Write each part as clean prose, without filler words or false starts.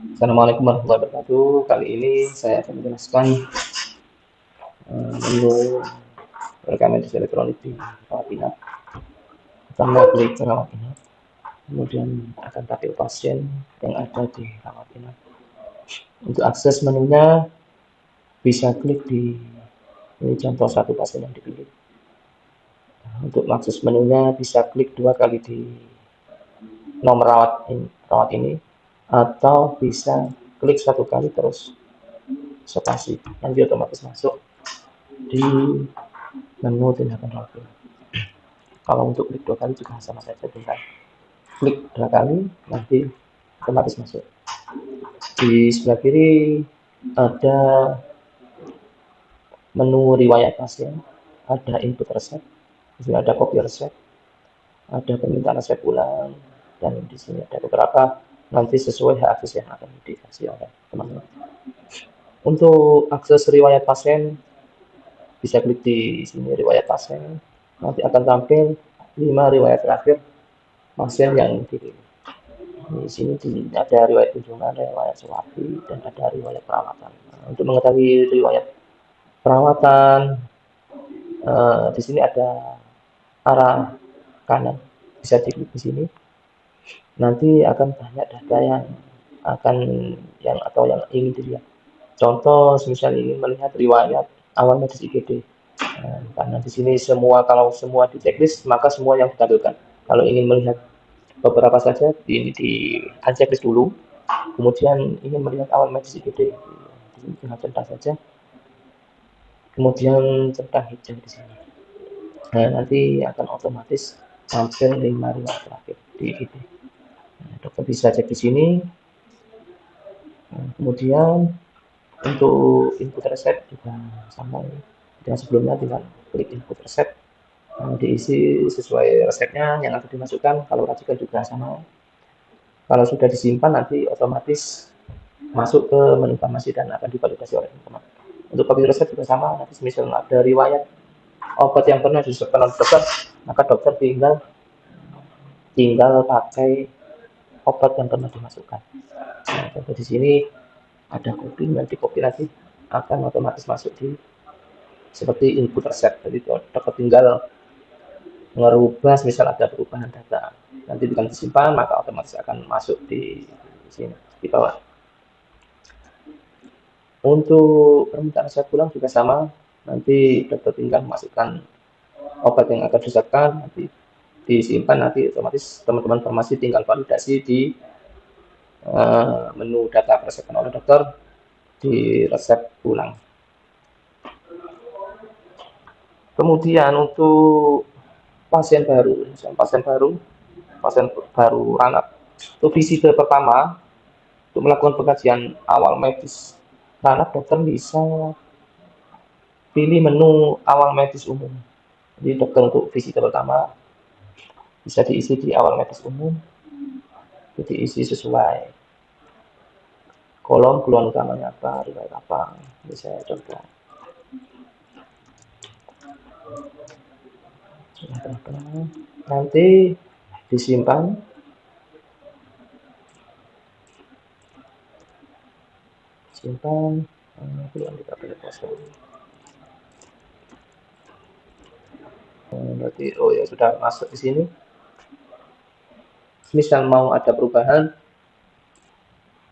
Assalamualaikum warahmatullahi wabarakatuh. Kali ini saya akan menjelaskan menu rekaman medis elektronik di rawat inap. Pertama klik rawat inap, kemudian akan tampil pasien yang ada di rawat inap. Untuk akses menunya bisa klik di ini contoh satu pasien yang dipilih. Untuk akses menunya bisa klik 2 kali di nomor rawat ini atau bisa klik 1 kali terus spasi, nanti otomatis masuk di menu tindakan rawat inap. Kalau untuk klik 2 kali juga sama saja, tinggal klik 2 kali nanti otomatis masuk. Di sebelah kiri ada menu riwayat pasien, ada input resep, di sini ada copy resep, ada permintaan resep ulang, dan di sini ada beberapa nanti sesuai hak akses yang akan dikasih oleh teman-teman. Untuk akses riwayat pasien bisa klik di sini riwayat pasien, nanti akan tampil 5 riwayat terakhir pasien yang dipilih. Di sini ada riwayat kunjungan, riwayat sewati, dan ada riwayat perawatan. Nah, untuk mengetahui riwayat perawatan, di sini ada arah kanan, bisa diklik di sini. Nanti akan banyak data yang yang ingin dilihat. Contoh, misalnya ingin melihat riwayat awal medis IGD. Karena di sini kalau semua di checklist, maka semua yang ditampilkan. Kalau ingin melihat beberapa saja, ini di unchecklist dulu. Kemudian ingin melihat awal medis IGD, tinggal centang saja. Kemudian centang hijau di sini. Nah, nanti akan otomatis tampil 5 riwayat terakhir di IGD. Nah, dokter bisa cek di sini. Nah, kemudian untuk input resep juga sama dengan sebelumnya, tinggal klik input resep, diisi sesuai resepnya yang akan dimasukkan. Kalau racikan juga sama. Kalau sudah disimpan nanti otomatis masuk ke menu farmasi dan akan divalidasi oleh teman-teman. Untuk copy resep juga sama, nanti misalnya ada riwayat obat yang pernah disebutkan oleh dokter, maka dokter tinggal pakai obat yang pernah dimasukkan. Nah, contoh di sini ada copy, nanti copy lagi akan otomatis masuk di seperti input resep. Jadi dokter tinggal merubah, misal ada perubahan data, nanti bukan disimpan, maka otomatis akan masuk di sini di bawah. Untuk permintaan resep ulang juga sama, nanti dokter tinggal memasukkan obat yang akan diresepkan, nanti disimpan, nanti otomatis teman-teman farmasi tinggal validasi di menu data resepkan oleh dokter di resep ulang. Kemudian untuk pasien baru anak, untuk visite pertama untuk melakukan pengkajian awal medis anak, dokter bisa pilih menu awal medis umum. Jadi dokter untuk visite pertama bisa diisi di awal medis umum, jadi diisi sesuai kolom keluhan utamanya apa, riwayat apa. Ini saya coba. Nanti disimpan. Simpan. Keluhan kita pilih password. Berarti ya sudah masuk di sini. Misal mau ada perubahan,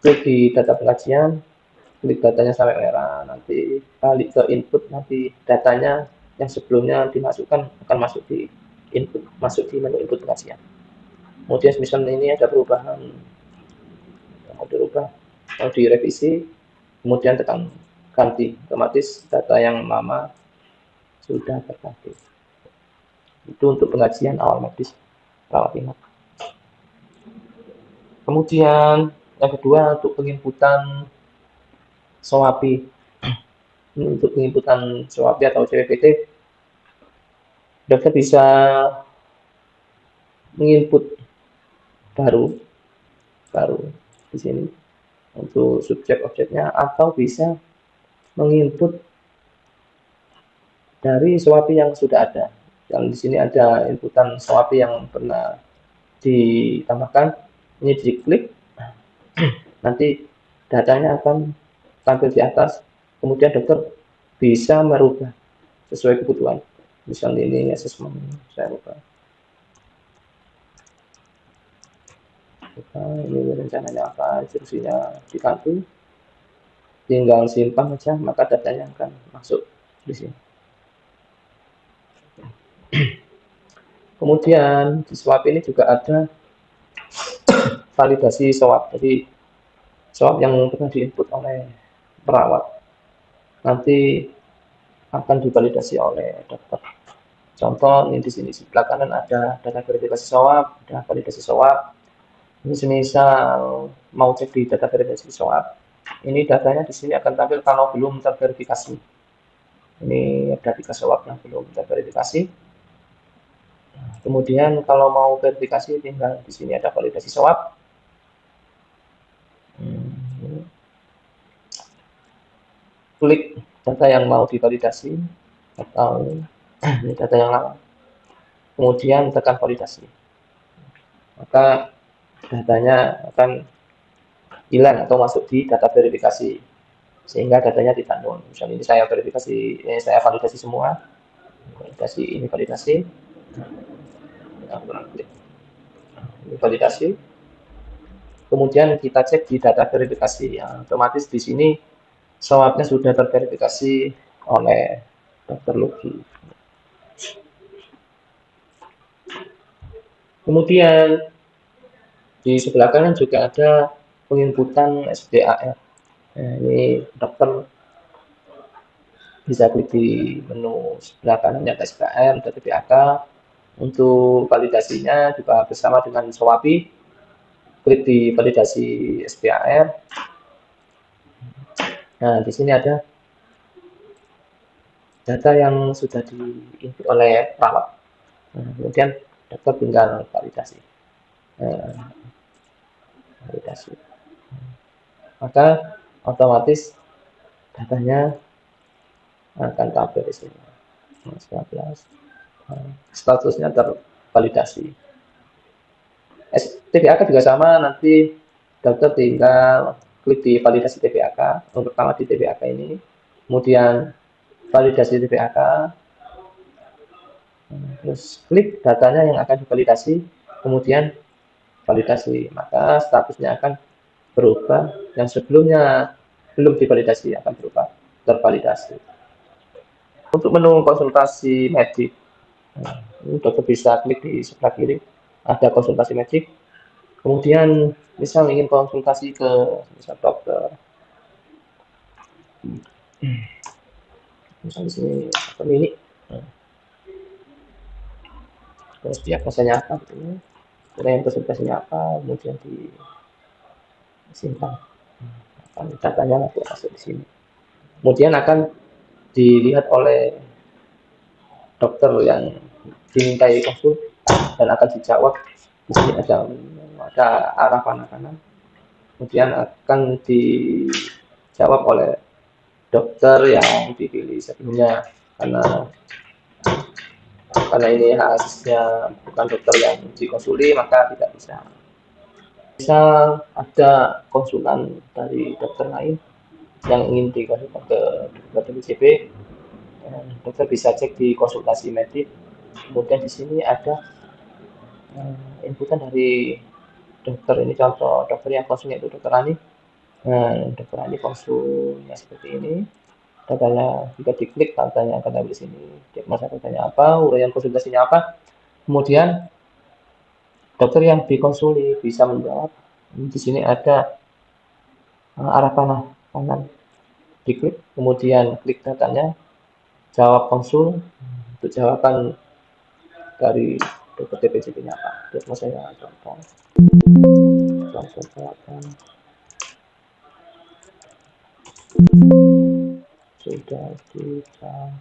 klik di data pengkajian, klik datanya sampai merah, nanti balik ke input, nanti datanya yang sebelumnya dimasukkan akan masuk di input, masuk di menu input pengkajian. Kemudian misalnya ini ada perubahan, mau dirubah, mau direvisi, kemudian tekan ganti, otomatis data yang lama sudah terganti. Itu untuk pengkajian awal medis rawat inap. Kemudian yang kedua untuk penginputan SOAPI. Untuk penginputan SOAPI atau CPVT, dokter bisa menginput baru di sini untuk subjek objeknya, atau bisa menginput dari SOAPI yang sudah ada. Yang di sini ada inputan SOAPI yang pernah ditambahkan, ini diklik, nanti datanya akan tampil di atas, kemudian dokter bisa merubah sesuai kebutuhan. Misalnya ini asesmen, saya rubah. Ini rencananya apa, instruksinya di kartu, tinggal simpan aja, maka datanya akan masuk di sini. Kemudian di swab ini juga ada validasi swab. Jadi swab yang pernah diinput oleh perawat nanti akan divalidasi oleh dokter. Contoh ini di sini sebelah kanan ada data verifikasi swab, ada validasi swab. Ini semisal mau cek di data verifikasi swab, ini datanya di sini akan tampil kalau belum terverifikasi. Ini ada 3 swab yang belum terverifikasi. Kemudian kalau mau verifikasi tinggal di sini ada validasi swab. Klik data yang mau divalidasi atau ini data yang lama. Kemudian tekan validasi. Maka datanya akan hilang atau masuk di data verifikasi sehingga datanya tidak nol. Misalnya ini saya verifikasi, saya validasi semua, validasi ini validasi, ini validasi. Kemudian kita cek di data verifikasi, ya, otomatis di sini swabnya sudah terverifikasi oleh dokter Luki. Kemudian di sebelah kanan juga ada penginputan SPAR. Nah, ini dokter bisa klik di menu sebelah kanan ada SPAR, ada TPAK. Untuk validasinya juga bersama dengan Sowapi, klik di validasi SPAR. Nah, di sini ada data yang sudah diinput oleh perawat. Nah, kemudian dokter tinggal validasi. Validasi. Maka otomatis datanya akan tampil di sini. 19. Statusnya tervalidasi. TPAK juga sama, nanti dokter tinggal klik di validasi TPAK. Untuk pertama di TPAK ini, kemudian validasi TPAK, terus klik datanya yang akan divalidasi, kemudian validasi, maka statusnya akan berubah, yang sebelumnya belum divalidasi akan berubah tervalidasi. Untuk menu konsultasi medik, dokter bisa klik di sebelah kiri, ada konsultasi medik. Kemudian misal ingin konsultasi ke misal dokter, misal di sini pemilik, terus diagnosanya apa, gitu. Kemudian konsultasinya apa, kemudian disimpan, datanya nanti masuk di sini. Kemudian akan dilihat oleh dokter yang dimintai konsul dan akan dijawab. Di sini ada arah kanan, kemudian akan dijawab oleh dokter yang dipilih sebelumnya, karena ini hasilnya bukan dokter yang dikonsuli maka tidak bisa. Misal ada konsulan dari dokter lain yang ingin dikonsulkan ke dokter DCP, dokter bisa cek di konsultasi medik. Kemudian di sini ada inputan dari dokter, ini contoh dokter yang konsulnya itu dokter Ani. Nah, dokter Ani konsulnya seperti ini. Datanya jika diklik datanya akan ada di sini. Diagnosa datanya apa, uraian konsultasinya apa. Kemudian dokter yang dikonsuli bisa menjawab. Di sini ada arah panah kanan. Diklik, kemudian klik datanya, jawab konsul. Untuk jawaban dari dokter DPCP-nya apa. Diagnosanya contoh. Langsung jawaban. Sudah dijawab.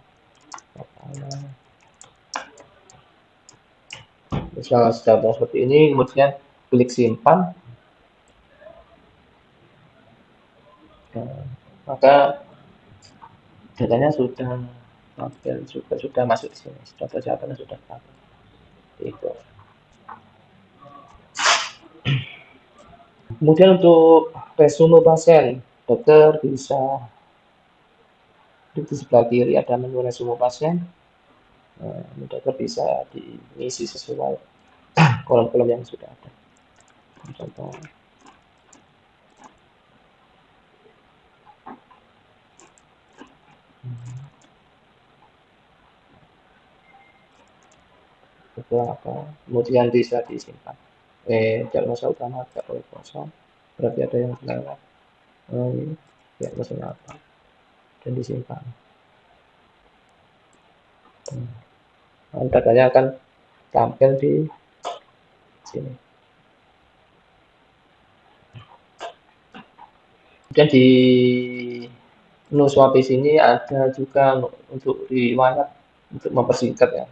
Misal seperti ini, kemudian klik simpan, maka datanya sudah masuk di sini, sudah jawabannya sudah tampil. Itu. Kemudian untuk resume pasien, Dokter bisa di sebelah kiri ada menu resume pasien. Dokter bisa diisi sesuai kolom-kolom yang sudah ada. Contoh. Beberapa, kemudian bisa disimpan. Diagnosa utama tidak boleh kosong, berarti ada yang lewat. Diagnosanya apa? Dan disimpan. Datanya akan tampil di sini. Kemudian di menu swapis ini ada juga untuk riwayat, untuk mempersingkat ya.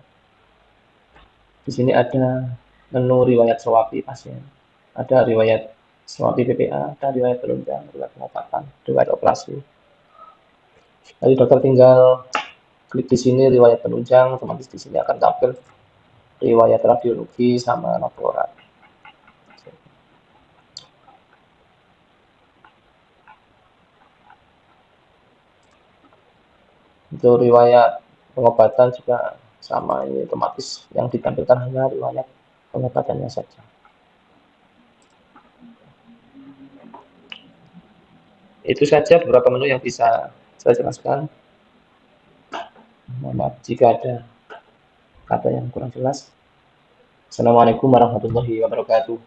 Di sini ada menu riwayat swapi pasien, ada riwayat swapi PPA, ada riwayat penunjang, riwayat pengobatan, riwayat operasi. Jadi dokter tinggal klik di sini riwayat penunjang, otomatis di sini akan tampil riwayat radiologi sama laporan. Untuk riwayat pengobatan juga sama, ini otomatis yang ditampilkan hanya riwayat pengobatannya saja. Itu saja beberapa menu yang bisa saya jelaskan. Mohon maaf jika ada kata yang kurang jelas. Assalamualaikum warahmatullahi wabarakatuh.